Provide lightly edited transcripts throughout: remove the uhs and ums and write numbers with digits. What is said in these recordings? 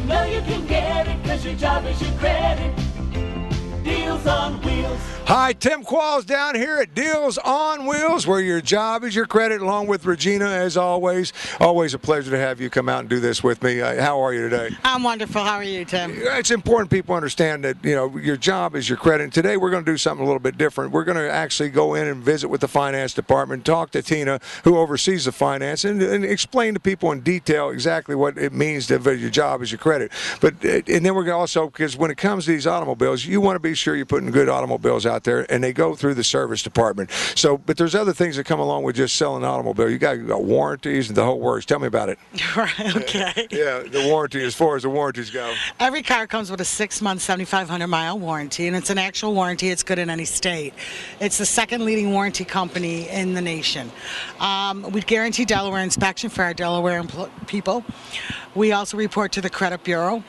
know you can get it, 'cause your job is your credit. Deals on Wheels. Hi, Tim Qualls down here at Deals on Wheels, where your job is your credit, along with Regina, as always. Always a pleasure to have you come out and do this with me. How are you today? I'm wonderful. How are you, Tim? It's important people understand that, you know, your job is your credit. And today we're going to do something a little bit different. We're going to actually go in and visit with the finance department, talk to Tina, who oversees the finance, and explain to people in detail exactly what it means that your job is your credit. But and then we're going to also, because when it comes to these automobiles, you want to be sure you're putting good automobiles out there, and they go through the service department. So, but there's other things that come along with just selling an automobile. You got warranties and the whole works. Tell me about it. Right, okay. Yeah, the warranty, as far as the warranties go. Every car comes with a 6-month, 7,500-mile warranty, and it's an actual warranty. It's good in any state. It's the second leading warranty company in the nation. We guarantee Delaware inspection for our Delaware people. We also report to the Credit Bureau.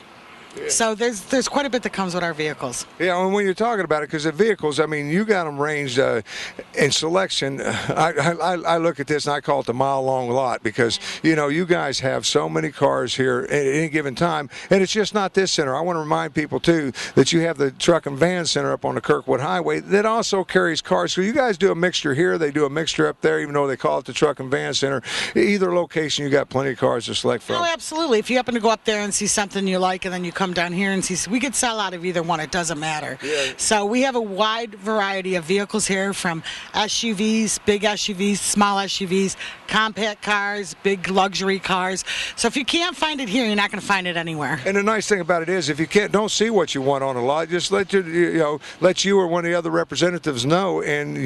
Yeah. So there's quite a bit that comes with our vehicles. Yeah, and when you're talking about it, because the vehicles, I mean, you got them ranged in selection. I look at this and I call it the mile-long lot, because, you know, you guys have so many cars here at any given time, and it's just not this center. I want to remind people, too, that you have the truck and van center up on the Kirkwood Highway that also carries cars. So you guys do a mixture here. They do a mixture up there, even though they call it the truck and van center. Either location, you got plenty of cars to select from. Oh, absolutely. If you happen to go up there and see something you like, and then you come down here and see, we could sell out of either one. It doesn't matter. Yeah. So we have a wide variety of vehicles here, from SUVs, big SUVs, small SUVs, compact cars, big luxury cars. So if you can't find it here, you're not going to find it anywhere. And the nice thing about it is, if you don't see what you want on a lot, just let you or one of the other representatives know, and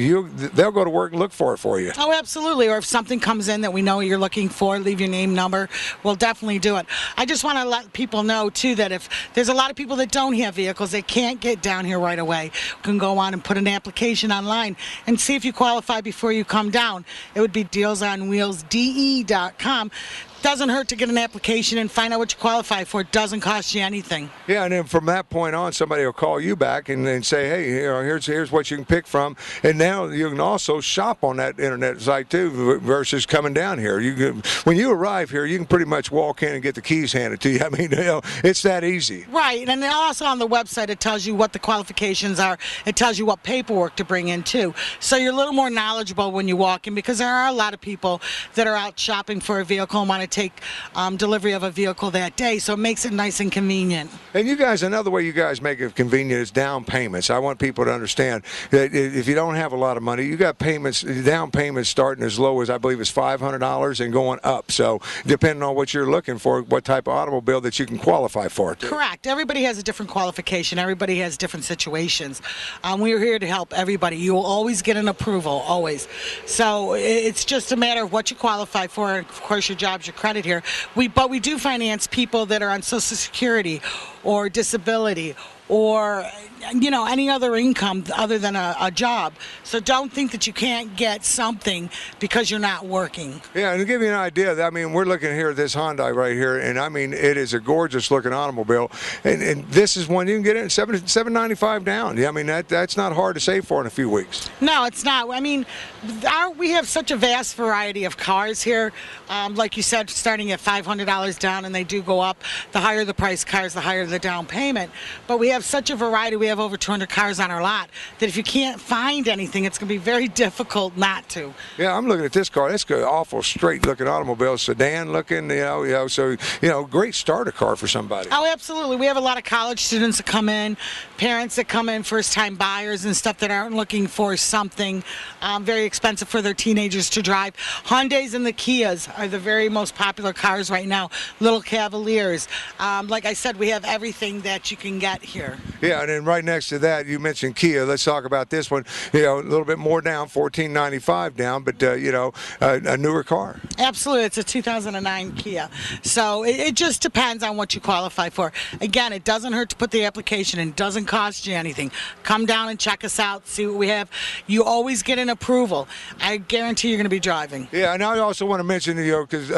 they'll go to work and look for it for you. Oh, absolutely. Or if something comes in that we know you're looking for, leave your name, number. We'll definitely do it. I just want to let people know too that if there's a lot of people that don't have vehicles, they can't get down here right away, you can go on and put an application online and see if you qualify before you come down. It would be dealsonwheelsde.com. Doesn't hurt to get an application and find out what you qualify for. It doesn't cost you anything. Yeah, and then from that point on, somebody will call you back and say, hey, you know, here's what you can pick from. And now you can also shop on that internet site too, versus coming down here. When you arrive here, you can pretty much walk in and get the keys handed to you. I mean, you know, it's that easy. Right, and then also on the website, it tells you what the qualifications are. It tells you what paperwork to bring in too. So you're a little more knowledgeable when you walk in, because there are a lot of people that are out shopping for a vehicle and want to take delivery of a vehicle that day, so it makes it nice and convenient. And you guys, another way you guys make it convenient is down payments. I want people to understand that if you don't have a lot of money, you got payments, down payments starting as low as, I believe, is $500 and going up. So depending on what you're looking for, what type of automobile that you can qualify for. Correct. Everybody has a different qualification. Everybody has different situations. We're here to help everybody. You will always get an approval, always. So it's just a matter of what you qualify for. And of course, your job's your credit here. But we do finance people that are on Social Security or disability, or, you know, any other income other than a job. So don't think that you can't get something because you're not working. Yeah, and to give you an idea, I mean, we're looking here at this Hyundai right here, and I mean, it is a gorgeous looking automobile, and this is one you can get it at $795 down. Yeah, I mean, that's not hard to save for in a few weeks. No, it's not. I mean, we have such a vast variety of cars here. Like you said, starting at $500 down, and they do go up. The higher the price cars, the higher the down payment. But we have such a variety. We have over 200 cars on our lot that if you can't find anything, it's going to be very difficult not to. Yeah, I'm looking at this car. That's an awful straight-looking automobile, sedan-looking. So great starter car for somebody. Oh, absolutely. We have a lot of college students that come in, parents that come in, first-time buyers and stuff that aren't looking for something very expensive for their teenagers to drive. Hyundais and the Kias are the very most popular cars right now. Little Cavaliers. Like I said, we have everything that you can get here. Yeah, and then right next to that, you mentioned Kia. Let's talk about this one. You know, a little bit more down, $1,495 down, but a newer car. Absolutely, it's a 2009 Kia. So it just depends on what you qualify for. Again, it doesn't hurt to put the application in. It doesn't cost you anything. Come down and check us out. See what we have. You always get an approval. I guarantee you're going to be driving. Yeah, and I also want to mention, because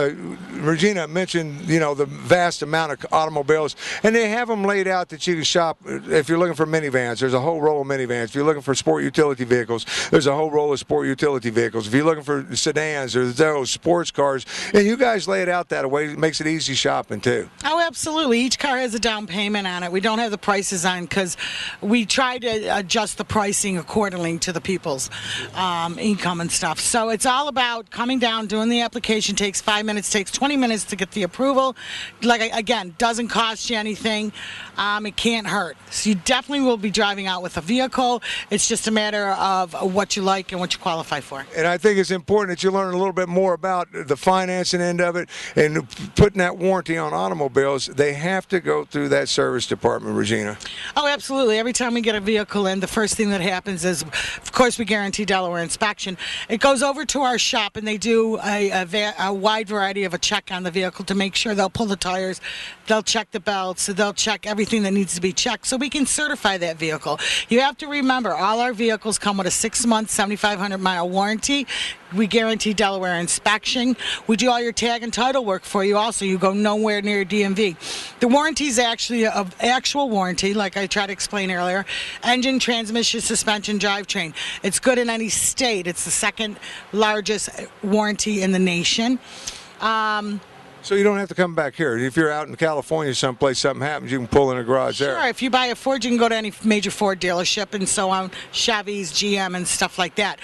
Regina mentioned, the vast amount of automobiles, and they have them laid out that you can shop. If you're looking for minivans, there's a whole roll of minivans. If you're looking for sport utility vehicles, there's a whole roll of sport utility vehicles. If you're looking for sedans, there's those sports cars. And you guys lay it out that way. It makes it easy shopping, too. Oh, absolutely. Each car has a down payment on it. We don't have the prices on because we try to adjust the pricing accordingly to the people's income and stuff. So it's all about coming down, doing the application. Takes 5 minutes, takes 20 minutes to get the approval. Like, again, doesn't cost you anything. It can't hurt. So you definitely will be driving out with a vehicle. It's just a matter of what you like and what you qualify for. And I think it's important that you learn a little bit more about the financing end of it and putting that warranty on automobiles. They have to go through that service department, Regina. Oh, absolutely. Every time we get a vehicle in, the first thing that happens is, of course, we guarantee Delaware inspection. It goes over to our shop, and they do a wide variety of a check on the vehicle to make sure they'll pull the tires, they'll check the belts, they'll check everything that needs to be checked so we can certify that vehicle. You have to remember, all our vehicles come with a 6-month, 7,500-mile warranty. We guarantee Delaware inspection. We do all your tag and title work for you also. You go nowhere near DMV. The warranty is actually an actual warranty, like I tried to explain earlier. Engine, transmission, suspension, drivetrain. It's good in any state. It's the second largest warranty in the nation. So you don't have to come back here. If you're out in California someplace, something happens, you can pull in a garage there. Sure. If you buy a Ford, you can go to any major Ford dealership and so on, Chevy's, GM, and stuff like that.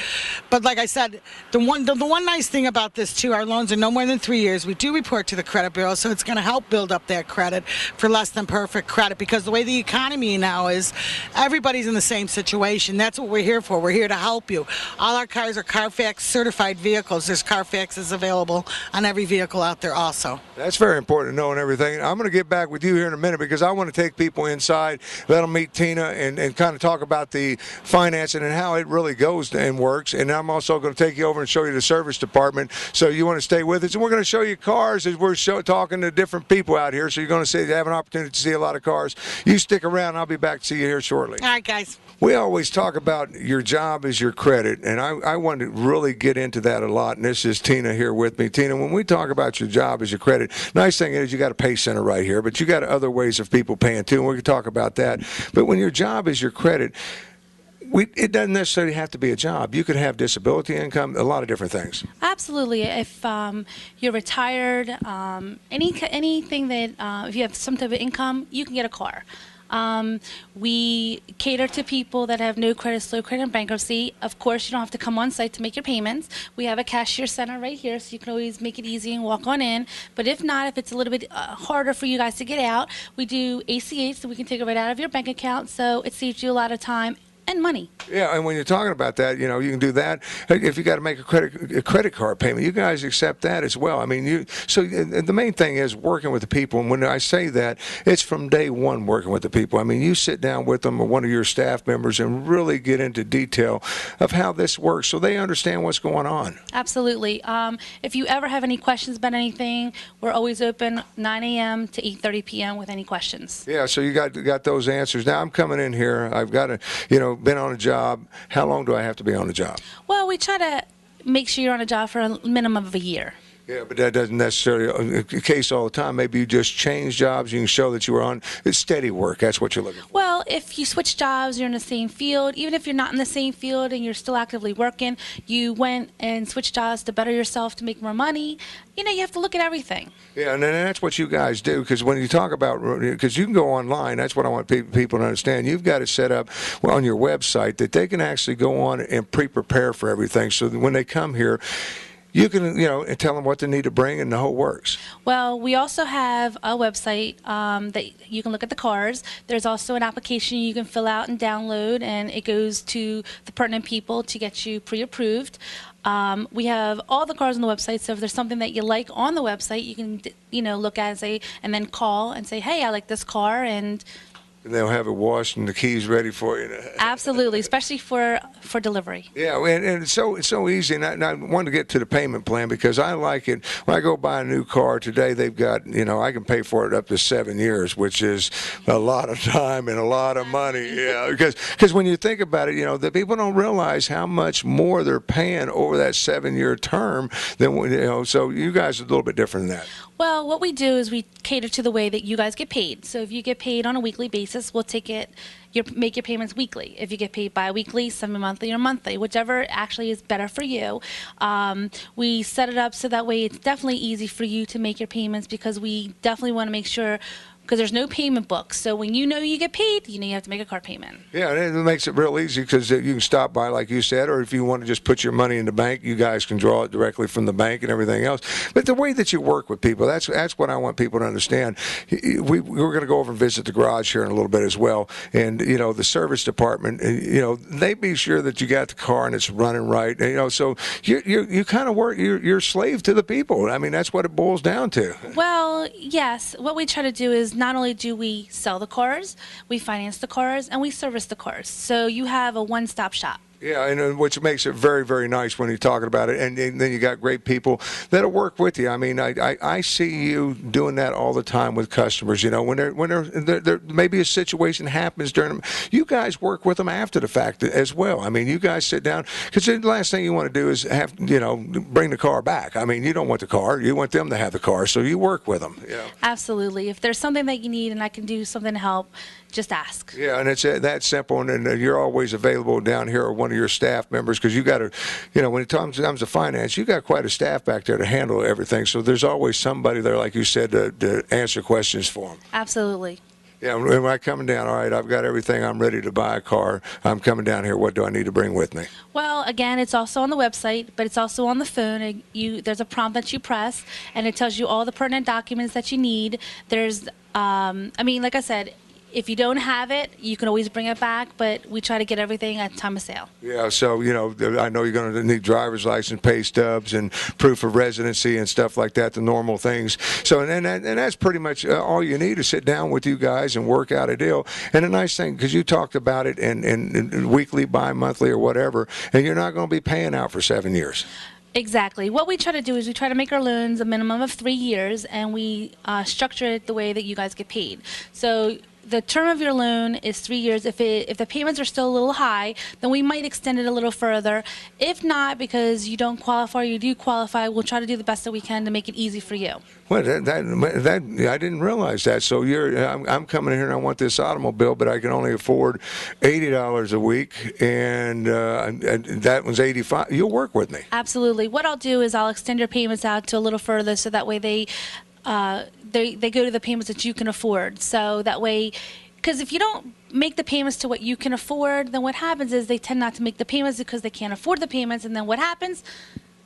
But like I said, the one nice thing about this, too, our loans are no more than 3 years. We do report to the credit bureau, so it's going to help build up that credit for less than perfect credit, because the way the economy now is, everybody's in the same situation. That's what we're here for. We're here to help you. All our cars are Carfax certified vehicles. There's Carfaxes available on every vehicle out there also. That's very important to know and everything. I'm going to get back with you here in a minute because I want to take people inside, let them meet Tina, and kind of talk about the financing and how it really goes and works. And I'm also going to take you over and show you the service department. So you want to stay with us. And we're going to show you cars as we're talking to different people out here. So you're going to have an opportunity to see a lot of cars. You stick around. I'll be back to see you here shortly. All right, guys. We always talk about your job is your credit, and I want to really get into that a lot, and this is Tina here with me. Tina, when we talk about your job as your credit, nice thing is you got a pay center right here, but you got other ways of people paying too, and we can talk about that. But when your job is your credit, it doesn't necessarily have to be a job. You could have disability income, a lot of different things. Absolutely. If you're retired, anything that, if you have some type of income, you can get a car. We cater to people that have no credit, slow credit, and bankruptcy. Of course, you don't have to come on site to make your payments. We have a cashier center right here, so you can always make it easy and walk on in. But if not, if it's a little bit harder for you guys to get out, we do ACH, so we can take it right out of your bank account, so it saves you a lot of time and money. Yeah, and when you're talking about that, you can do that. If you got to make a credit card payment, you guys accept that as well. I mean, so the main thing is working with the people. And when I say that, it's from day one working with the people. I mean, you sit down with them or one of your staff members and really get into detail of how this works so they understand what's going on. Absolutely. If you ever have any questions about anything, we're always open 9 a.m. to 8:30 p.m. with any questions. Yeah, so you got those answers. Now I'm coming in here. I've got to, been on a job. How long do I have to be on a job? Well, we try to make sure you're on a job for a minimum of a year. Yeah, but that doesn't necessarily the case all the time. Maybe you just change jobs. You can show that you were on steady work. That's what you're looking for. Well, if you switch jobs, you're in the same field. Even if you're not in the same field and you're still actively working, you went and switched jobs to better yourself, to make more money. You have to look at everything. Yeah, and that's what you guys do. Because when you talk about, because you can go online, that's what I want people to understand. You've got it set up on your website that they can actually go on and pre-prepare for everything. So that when they come here, you can, and tell them what they need to bring, and the whole works. Well, we also have a website that you can look at the cars. There's also an application you can fill out and download, and it goes to the pertinent people to get you pre-approved. We have all the cars on the website, so if there's something that you like on the website, you can, look at and then call and say, hey, I like this car, and And they'll have it washed and the keys ready for you. Absolutely, especially for delivery. Yeah, and it's so easy. And I want to get to the payment plan because I like it. When I go buy a new car today, they've got, I can pay for it up to 7 years, which is a lot of time and a lot of money. Yeah, because when you think about it, the people don't realize how much more they're paying over that 7-year term than, so you guys are a little bit different than that. Well, what we do is we cater to the way that you guys get paid. So if you get paid on a weekly basis, we'll make your payments weekly. If you get paid bi-weekly, semi-monthly, or monthly, whichever actually is better for you. We set it up so that way it's definitely easy for you to make your payments because we definitely want to make sure, because there's no payment book. So when you get paid, you have to make a car payment. Yeah, and it makes it real easy because you can stop by, like you said, or if you want to just put your money in the bank, you guys can draw it directly from the bank and everything else. But the way that you work with people, that's what I want people to understand. We're going to go over and visit the garage here in a little bit as well. And, the service department, they be sure that you got the car and it's running right. And, so you kind of work, you're slave to the people. I mean, that's what it boils down to. Well, yes. What we try to do is not only do we sell the cars, we finance the cars, and we service the cars. So you have a one-stop shop. Yeah, and which makes it very, very nice when you're talking about it. And then you got great people that'll work with you. I mean, I see you doing that all the time with customers. When there maybe a situation happens during them, you guys work with them after the fact as well. I mean, you guys sit down because the last thing you want to do is have bring the car back. I mean, you don't want the car; you want them to have the car. So you work with them. Absolutely. If there's something that you need and I can do something to help, just ask. Yeah, and it's that simple. And you're always available down here, or one of your staff members, because you got to, when it comes to finance, you got quite a staff back there to handle everything. So there's always somebody there, like you said, to answer questions for them. Absolutely. Yeah, when I'm coming down, all right, I've got everything. I'm ready to buy a car. I'm coming down here. What do I need to bring with me? Well, again, it's also on the website, but it's also on the phone. There's a prompt that you press, and it tells you all the pertinent documents that you need. There's, like I said, if you don't have it, you can always bring it back, but we try to get everything at time of sale. Yeah, so, I know you're going to need driver's license, pay stubs, and proof of residency and stuff like that, the normal things. So, and that's pretty much all you need to sit down with you guys and work out a deal. And a nice thing, because you talked about it in weekly, bi-monthly, or whatever, and you're not going to be paying out for 7 years. Exactly. What we try to do is we try to make our loans a minimum of 3 years, and we structure it the way that you guys get paid. So the term of your loan is 3 years. If the payments are still a little high, then we might extend it a little further. If not, because you don't qualify or you do qualify, we'll try to do the best that we can to make it easy for you. Well, that I didn't realize that. So I'm coming here and I want this automobile, but I can only afford $80 a week, and that one's $85. You'll work with me. Absolutely. What I'll do is I'll extend your payments out to a little further, so that way they go to the payments that you can afford. So that way, because if you don't make the payments to what you can afford, then what happens is they tend not to make the payments because they can't afford the payments. And then what happens?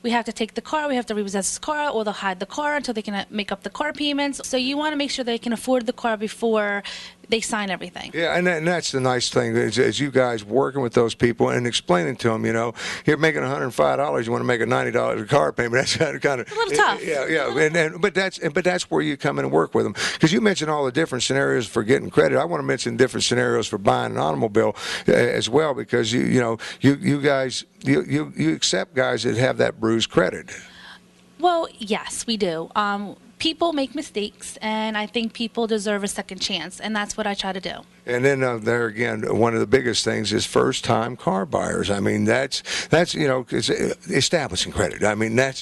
We have to take the car, we have to repossess the car, or they'll hide the car until they can make up the car payments. So you want to make sure they can afford the car before they sign everything. Yeah, and that's the nice thing is you guys working with those people and explaining to them, you're making $105, you want to make a $90 car payment. That's kind of a little tough. Yeah. But that's where you come in and work with them, because you mentioned all the different scenarios for getting credit. I want to mention different scenarios for buying an automobile as well, because you guys you accept guys that have that bruised credit. Well, yes, we do. People make mistakes, and I think people deserve a second chance, and that's what I try to do. And then there again, one of the biggest things is first-time car buyers. I mean, that's it's establishing credit. I mean, that's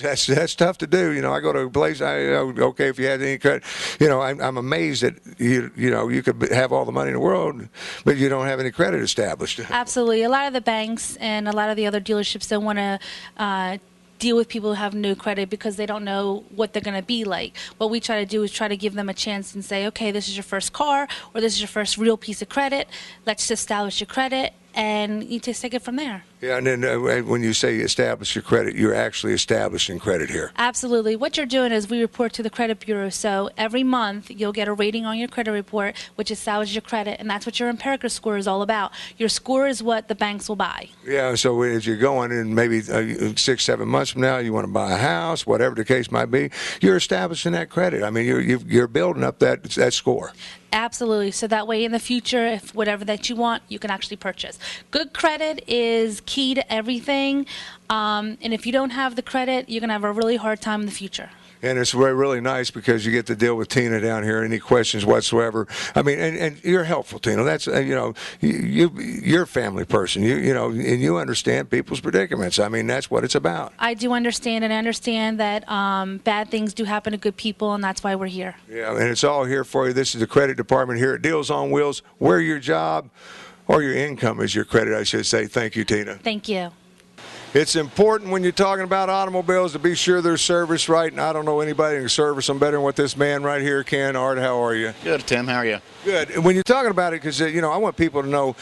tough to do. I go to a place. Okay, if you had any credit, I'm amazed that you could have all the money in the world, but you don't have any credit established. Absolutely, a lot of the banks and a lot of the other dealerships don't want to deal with people who have no credit because they don't know what they're going to be like. What we try to do is try to give them a chance and say, okay, this is your first car, or this is your first real piece of credit. Let's establish your credit, and you just take it from there. Yeah, and then when you say establish your credit, you're actually establishing credit here. Absolutely. What you're doing is we report to the credit bureau. So every month you'll get a rating on your credit report, which establishes your credit, and that's what your Empirica score is all about. Your score is what the banks will buy. Yeah, so as you're going in maybe 6, 7 months from now, you want to buy a house, whatever the case might be, you're establishing that credit. I mean, you're building up that score. Absolutely. So that way in the future, if whatever that you want, you can actually purchase. Good credit is key to everything. And if you don't have the credit, you're going to have a really hard time in the future. And it's really nice because you get to deal with Tina down here. Any questions whatsoever? I mean, and you're helpful, Tina. That's you're a family person. You know, and you understand people's predicaments. I mean, that's what it's about. I do understand, and I understand that bad things do happen to good people, and that's why we're here. Yeah, and it's all here for you. This is the credit department here at Deals on Wheels, where your job or your income is your credit, I should say. Thank you, Tina. Thank you. It's important when you're talking about automobiles to be sure they're serviced right, and I don't know anybody who can service them better than what this man right here can. Art, how are you? Good, Tim. How are you? Good. And when you're talking about it, because, I want people to know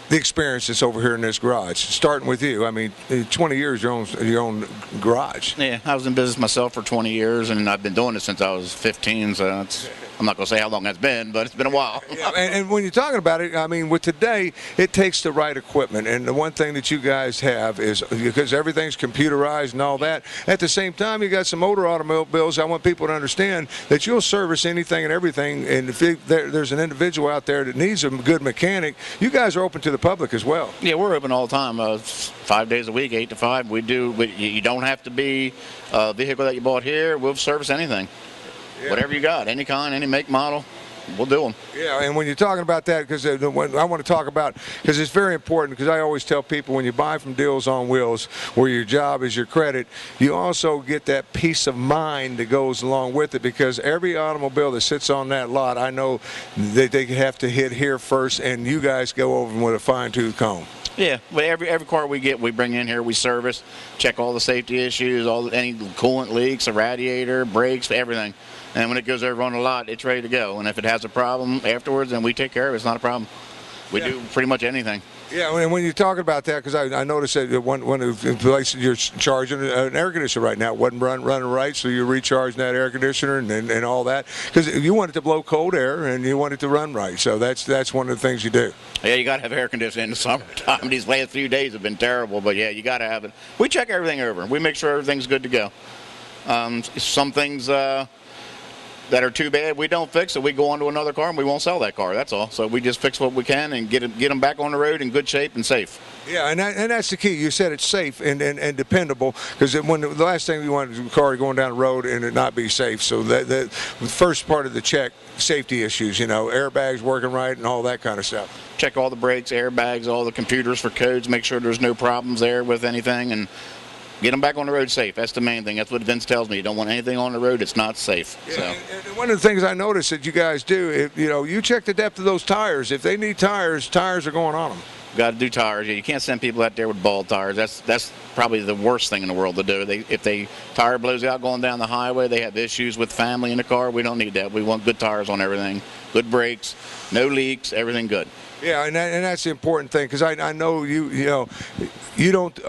the experience that's over here in this garage, starting with you. I mean, 20 years your own garage. Yeah, I was in business myself for 20 years, and I've been doing it since I was 15, so I'm not going to say how long that's been, but it's been a while. Yeah, and when you're talking about it, I mean, with today, it takes the right equipment. And the one thing that you guys have is, because everything's computerized and all that, at the same time, you got some older automobiles. I want people to understand that you'll service anything and everything. And if there's an individual out there that needs a good mechanic, you guys are open to the public as well. Yeah, we're open all the time, 5 days a week, 8 to 5. You don't have to be a vehicle that you bought here. We'll service anything. Yeah. Whatever you got, any kind, any make, model, we'll do them. Yeah, and when you're talking about that, because I want to talk about, because it's very important, because I always tell people when you buy from Deals on Wheels, where your job is your credit, you also get that peace of mind that goes along with it, because every automobile that sits on that lot, I know that they have to hit here first, and you guys go over them with a fine-tooth comb. Yeah, but every car we get, we bring in here, we service, check all the safety issues, any coolant leaks, a radiator, brakes, everything. And when it goes over on the lot, it's ready to go. And if it has a problem afterwards, then we take care of it. It's not a problem. We do pretty much anything. Yeah, and when you're talking about that, because I noticed that one of the places you're charging an air conditioner right now wasn't running right, so you're recharging that air conditioner and all that, because you want it to blow cold air and you want it to run right. So that's one of the things you do. Yeah, you got to have air conditioning in the summertime. These last few days have been terrible, but yeah, you got to have it. We check everything over. We make sure everything's good to go. Some things that are too bad, we don't fix it. We go on to another car and we won't sell that car. That's all. So we just fix what we can and get them back on the road in good shape and safe. Yeah, and that's the key. You said it's safe and dependable, because when the last thing you want is a car going down the road and it not be safe. So the first part of the check, safety issues, airbags working right and all that kind of stuff. Check all the brakes, airbags, all the computers for codes, make sure there's no problems there with anything, and get them back on the road safe. That's the main thing. That's what Vince tells me. You don't want anything on the road that's not safe. Yeah, so. And one of the things I noticed that you guys do, you check the depth of those tires. If they need tires are going on them. Got to do tires. You can't send people out there with bald tires. That's probably the worst thing in the world to do. If they tire blows out going down the highway, they have issues with family in the car. We don't need that. We want good tires on everything, good brakes, no leaks, everything good. Yeah, and that's the important thing, because I know you don't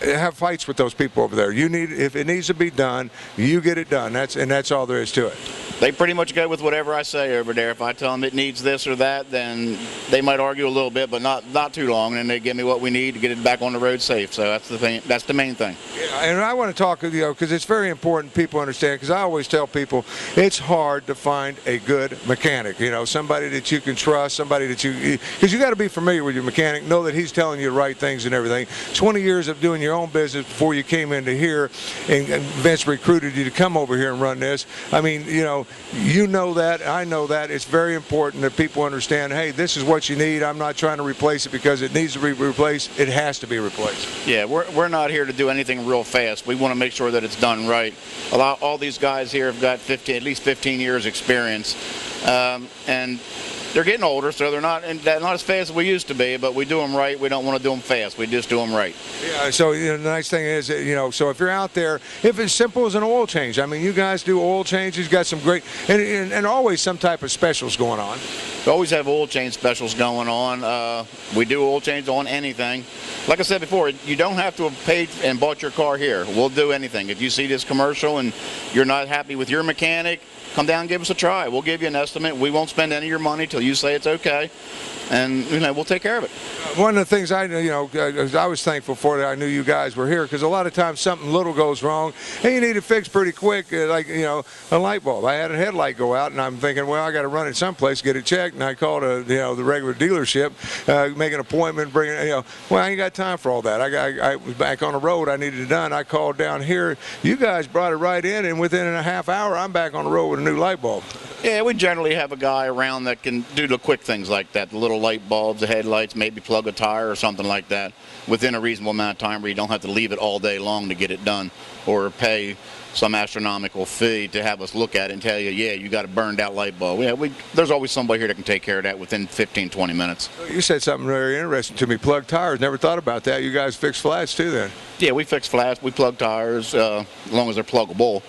have fights with those people over there. If it needs to be done, you get it done. That's all there is to it. They pretty much go with whatever I say over there. If I tell them it needs this or that, then they might argue a little bit, but not too long, and they give me what we need to get it back on the road safe. So that's the thing. That's the main thing. Yeah, and I want to talk with you, because it's very important people understand, because I always tell people it's hard to find a good mechanic. Somebody that you can trust, somebody that because you got to be familiar with your mechanic, know that he's telling you the right things and everything. 20 years of doing your own business before you came into here, and Vince recruited you to come over here and run this. I mean, you know that, I know that. It's very important that people understand, hey, this is what you need. I'm not trying to replace it because it needs to be replaced. It has to be replaced. Yeah, we're not here to do anything real fast. We want to make sure that it's done right. All these guys here have got at least 15 years experience, and they're getting older, so they're not as fast as we used to be. But we do them right. We don't want to do them fast. We just do them right. Yeah. So the nice thing is, so if you're out there, if it's simple as an oil change, I mean, you guys do oil changes. You got some great and always some type of specials going on. We always have oil change specials going on. We do oil change on anything. Like I said before, you don't have to have paid and bought your car here. We'll do anything. If you see this commercial and you're not happy with your mechanic, come down and give us a try. We'll give you an estimate. We won't spend any of your money till you say it's okay, and we'll take care of it. One of the things I was thankful for that I knew you guys were here, because a lot of times something little goes wrong and you need it fixed pretty quick, like a light bulb. I had a headlight go out and I'm thinking, well, I got to run it someplace, get it checked, and I called the regular dealership, make an appointment, bring it. Well, I ain't got time for all that. I was back on the road. I needed it done. I called down here. You guys brought it right in, and within a half hour, I'm back on the road with a new light bulb. Yeah, we generally have a guy around that can do the quick things like that, the little light bulbs, the headlights, maybe plug a tire or something like that within a reasonable amount of time where you don't have to leave it all day long to get it done or pay some astronomical fee to have us look at it and tell you, yeah, you got a burned out light bulb. Yeah, there's always somebody here that can take care of that within 15, 20 minutes. You said something very interesting to me, plug tires. Never thought about that. You guys fix flats too then? Yeah, we fix flats. We plug tires as long as they're pluggable.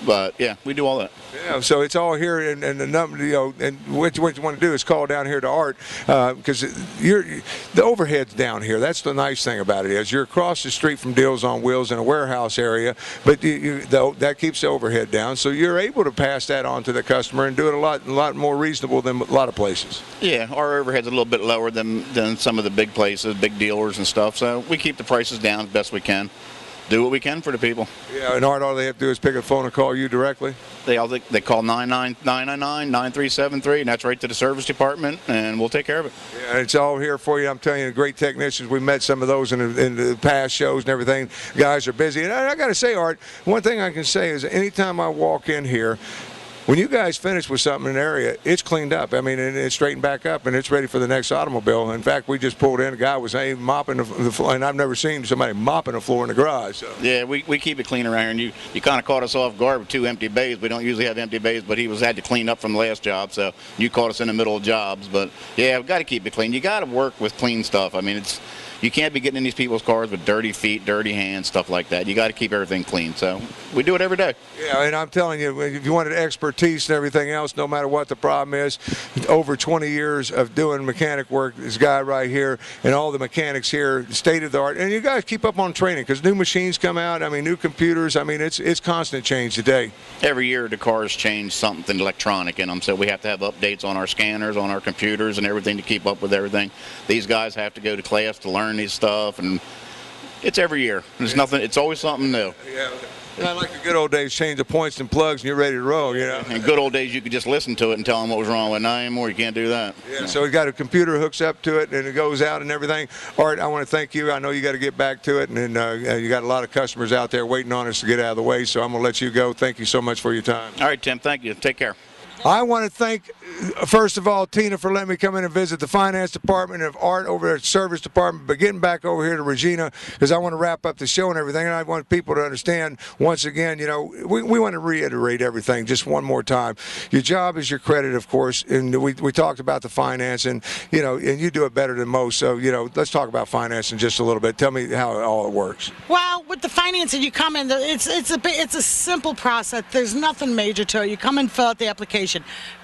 But yeah, we do all that. Yeah, so it's all here, and the number, and what you want to do is call down here to Art, because the overhead's down here. That's the nice thing about it is you're across the street from Deals on Wheels in a warehouse area, but that keeps the overhead down, so you're able to pass that on to the customer and do it a lot more reasonable than a lot of places. Yeah, our overhead's a little bit lower than some of the big places, big dealers and stuff. So we keep the prices down as best we can. Do what we can for the people. Yeah, and Art, all they have to do is pick up the phone and call you directly? They call 999-9373, and that's right to the service department, and we'll take care of it. Yeah, it's all here for you. I'm telling you, great technicians. We met some of those in the past shows and everything. Guys are busy. And I got to say, Art, one thing I can say is anytime I walk in here, when you guys finish with something in an area, it's cleaned up. I mean, and it's straightened back up, and it's ready for the next automobile. In fact, we just pulled in. A guy was mopping the floor, and I've never seen somebody mopping the floor in the garage. So. Yeah, we keep it clean around here. And you kind of caught us off guard with 2 empty bays. We don't usually have empty bays, but he had to clean up from the last job, so you caught us in the middle of jobs. But, yeah, we've got to keep it clean. You got to work with clean stuff. I mean, you can't be getting in these people's cars with dirty feet, dirty hands, stuff like that. You got to keep everything clean. So we do it every day. Yeah, and I'm telling you, if you wanted expertise and everything else, no matter what the problem is, over 20 years of doing mechanic work, this guy right here and all the mechanics here, state of the art. And you guys keep up on training because new machines come out. I mean, new computers. I mean, it's constant change today. Every year the cars change something electronic in them, so we have to have updates on our scanners, on our computers, and everything to keep up with everything. These guys have to go to class to learn these stuff, and it's every year. There's nothing. It's always something new. Yeah. I like the good old days, change the points and plugs and you're ready to roll, In good old days, you could just listen to it and tell them what was wrong with it. Not anymore, you can't do that. Yeah, so we got a computer hooks up to it and it goes out and everything. Art, I want to thank you. I know you got to get back to it, and you got a lot of customers out there waiting on us to get out of the way, so I'm going to let you go. Thank you so much for your time. All right, Tim, thank you. Take care. I want to thank, first of all, Tina for letting me come in and visit the finance department, of Art over at the service department, but getting back over here to Regina because I want to wrap up the show and everything, and I want people to understand once again, we want to reiterate everything just one more time. Your job is your credit, of course, and we talked about the finance, and you do it better than most, so let's talk about finance in just a little bit. Tell me how all it works. Well, with the financing, you come in, it's a simple process. There's nothing major to it. You come and fill out the application.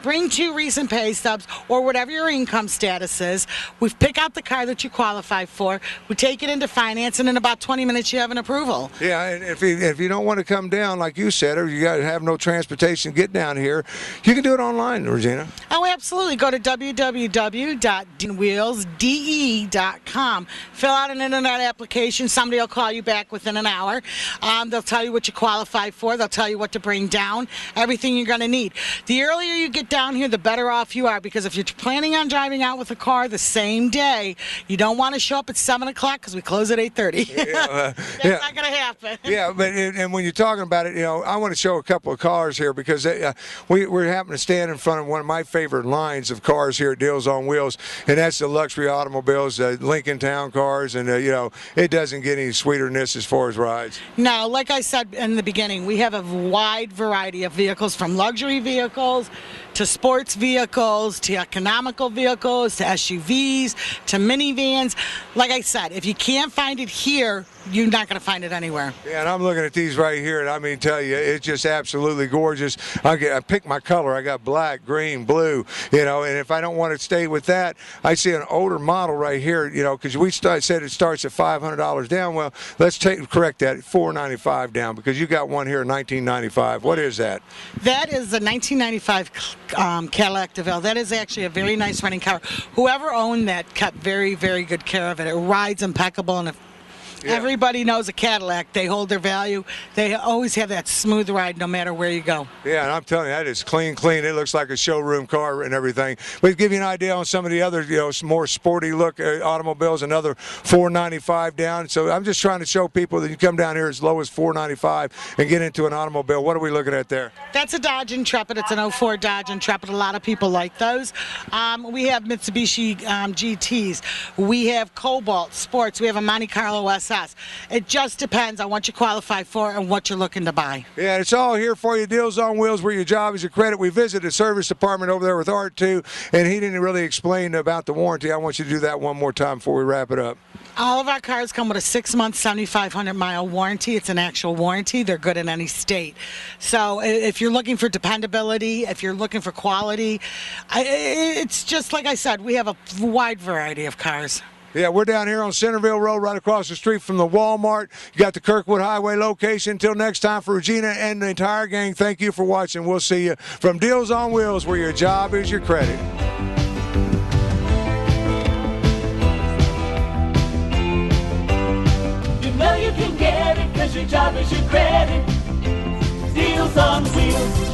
Bring 2 recent pay stubs or whatever your income status is. We pick out the car that you qualify for. We take it into finance, and in about 20 minutes you have an approval. Yeah, and if you don't want to come down, like you said, or you got to have no transportation, get down here, you can do it online, Regina. Oh, absolutely. Go to www.wheelsde.com. Fill out an internet application. Somebody will call you back within an hour. They'll tell you what you qualify for. They'll tell you what to bring down, everything you're going to need. The earlier you get down here, the better off you are, because if you're planning on driving out with a car the same day, you don't want to show up at 7 o'clock because we close at 8:30. That's not going to happen. Yeah, but and when you're talking about it, I want to show a couple of cars here because we're happening to stand in front of one of my favorite lines of cars here at Deals on Wheels, and that's the luxury automobiles, Lincoln Town cars, and it doesn't get any sweeter than this as far as rides. No, like I said in the beginning, we have a wide variety of vehicles, from luxury vehicles to sports sports vehicles to economical vehicles to SUVs to minivans. Like I said, if you can't find it here, you're not going to find it anywhere. Yeah, and I'm looking at these right here, and I mean, tell you, it's just absolutely gorgeous. I pick my color. I got black, green, blue, you know, and if I don't want to stay with that, I see an older model right here, you know, because we said it starts at $500 down. Well, let's correct that, $495 down, because you got one here in 1995. What is that? That is the 1995 Cadillac DeVille. That is actually a very nice running car. Whoever owned that kept very, very good care of it. It rides impeccable, and if everybody knows a Cadillac, they hold their value. They always have that smooth ride no matter where you go. Yeah, and I'm telling you, that is clean. It looks like a showroom car and everything. But to give you an idea on some of the other, you know, more sporty look automobiles, another $495 down. So I'm just trying to show people that you come down here as low as $495 and get into an automobile. What are we looking at there? That's a Dodge Intrepid. It's an 04 Dodge Intrepid. A lot of people like those. We have Mitsubishi GTs. We have Cobalt Sports. We have a Monte Carlo SS. It just depends on what you qualify for and what you're looking to buy. Yeah, it's all here for you. Deals on Wheels, where your job is your credit. We visited the service department over there with Art, too, and he didn't really explain about the warranty. I want you to do that one more time before we wrap it up. All of our cars come with a 6-month, 7,500-mile warranty. It's an actual warranty. They're good in any state. So if you're looking for dependability, if you're looking for quality, it's just like I said, we have a wide variety of cars. Yeah, we're down here on Centerville Road, right across the street from the Walmart. You got the Kirkwood Highway location. Until next time, for Regina and the entire gang, thank you for watching. We'll see you from Deals on Wheels, where your job is your credit. You know you can get it, 'cause your job is your credit. Deals on Wheels.